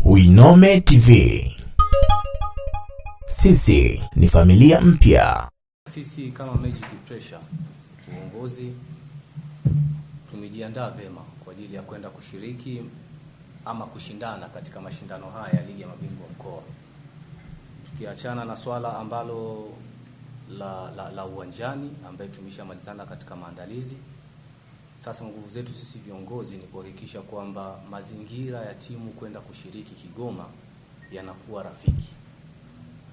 Winome TV. Sisi ni familia mpya. Sisi kama Magic Pressure uongozi tumejiandaa vema kwa ajili ya kwenda kushiriki ama kushindana katika mashindano haya ya ligi ya mabingwa mkoa. Tukiachana na swala ambalo la uwanjani ambaye tumeshamalizana katika maandalizi. Sasa nguvu zetu sisi viongozi ni kuhakikisha kwamba mazingira ya timu kwenda kushiriki Kigoma yanakuwa rafiki.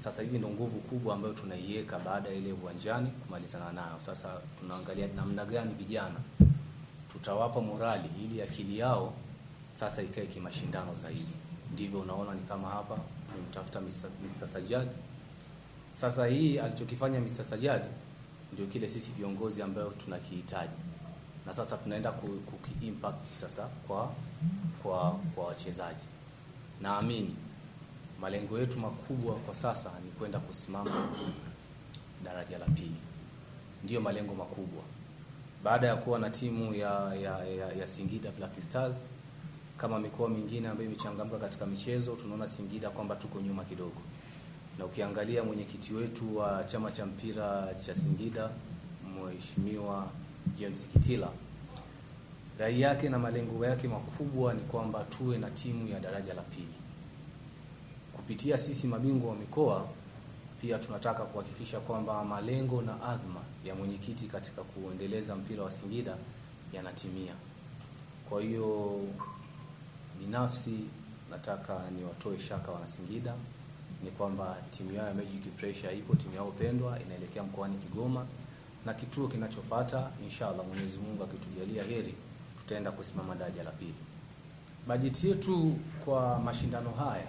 Sasa hivi ndio nguvu kubwa ambayo tunaiweka baada ya ile uwanjani kumalizana nayo. Sasa tunaangalia namna gani vijana tutawapa morali ili akili yao sasa ikae kimashindano zaidi. Ndivyo unaona ni kama hapa tumtafuta Mr. Sajjad. Sasa hii alichokifanya Mr. Sajjad ndio kile sisi viongozi ambao tunakihitaji. Na sasa tunaenda kuki-impact sasa kwa wachezaji. Naamini malengo yetu makubwa kwa sasa ni kwenda kusimama daraja la pili. Ndiyo malengo makubwa. Baada ya kuwa na timu ya Singida Black Stars kama mikoa mingine ambayo imechangamka katika michezo, tunaona Singida kwamba tuko nyuma kidogo. Na ukiangalia mwenyekiti wetu wa chama cha mpira cha Singida, Mheshimiwa James Kitila, rai yake na malengo yake makubwa ni kwamba tuwe na timu ya daraja la pili. Kupitia sisi mabingwa wa mikoa pia tunataka kuhakikisha kwamba malengo na adhma ya mwenyekiti katika kuendeleza mpira wa Singida yanatimia. Kwa hiyo binafsi nataka niwatoe shaka wana Singida ni kwamba timu yao ya Magic Pressure ipo, timu yao pendwa inaelekea mkoani Kigoma, na kituo kinachofuata inshallah Mwenyezi Mungu akitujalia heri tutaenda kusimama daraja la pili. Bajeti yetu kwa mashindano haya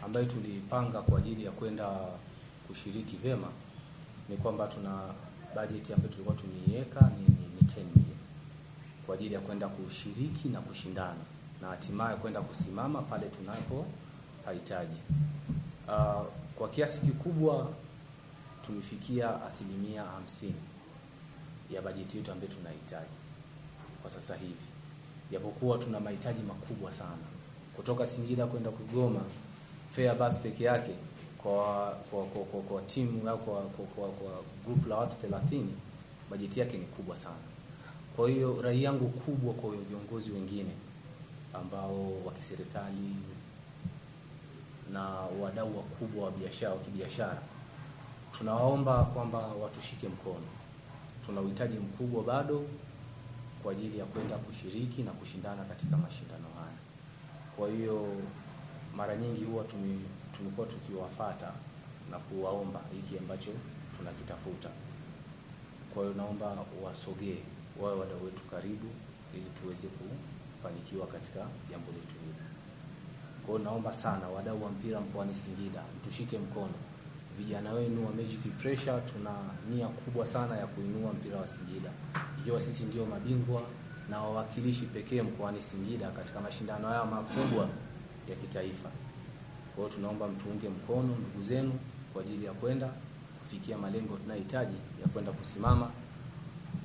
ambayo tulipanga kwa ajili ya kwenda kushiriki vema ni kwamba tuna bajeti ambayo tulikuwa tumeiweka ni 10 million kwa ajili ya kwenda kushiriki na kushindana na hatimaye kwenda kusimama pale tunapo hitaji. Kwa kiasi kikubwa tumefikia 50% ya bajeti yetu ambayo tunahitaji kwa sasa hivi. Japokuwa tuna mahitaji makubwa sana. Kutoka Singida kwenda Kigoma fare bus peke yake kwa timu au kwa group la watu 30 bajeti yake ni kubwa sana. Kwa hiyo rai yangu kubwa kwa viongozi wengine ambao wa kiserikali na wadau wakubwa wa kibiashara, tunawaomba kwamba watushike mkono. Tuna uhitaji mkubwa bado kwa ajili ya kwenda kushiriki na kushindana katika mashindano haya. Kwa hiyo mara nyingi huwa tumekuwa tukiwafuata na kuwaomba hiki ambacho tunakitafuta. Kwa hiyo naomba wasogee wao wadau wetu karibu ili tuweze kufanikiwa katika jambo letu hili. Kwa hiyo naomba sana wadau wa mpira mkoani Singida mtushike mkono. Vijana wenu wa Magic Pressure tuna nia kubwa sana ya kuinua mpira wa Singida. Ikiwa sisi ndio mabingwa na wawakilishi pekee mkoani Singida katika mashindano haya makubwa ya kitaifa. Kwa hiyo tunaomba mtuunge mkono ndugu zenu kwa ajili ya kwenda kufikia malengo tunayohitaji ya kwenda kusimama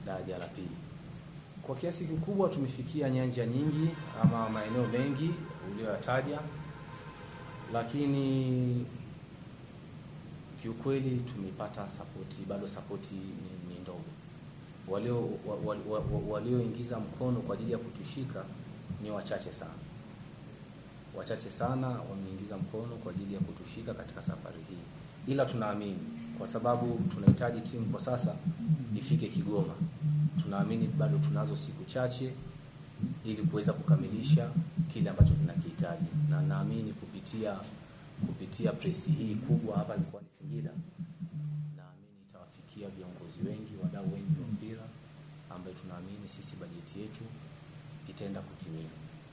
daraja la pili. Kwa kiasi kikubwa tumefikia nyanja nyingi ama maeneo mengi uliyoyataja, lakini kiukweli tumepata bado support ni ndogo. Walioingiza mkono kwa ajili ya kutushika ni wachache sana. Wachache sana wameingiza mkono kwa ajili ya kutushika katika safari hii. Ila tunaamini kwa sababu tunahitaji timu kwa sasa ifike Kigoma. Tunaamini bado tunazo siku chache ili kuweza kukamilisha kile ambacho tunakihitaji. Na naamini kupitia press hii kubwa hapa mkoani Singida, naamini itawafikia viongozi wengi, wadau wengi wa mpira ambao tunaamini sisi bajeti yetu itaenda kutimia.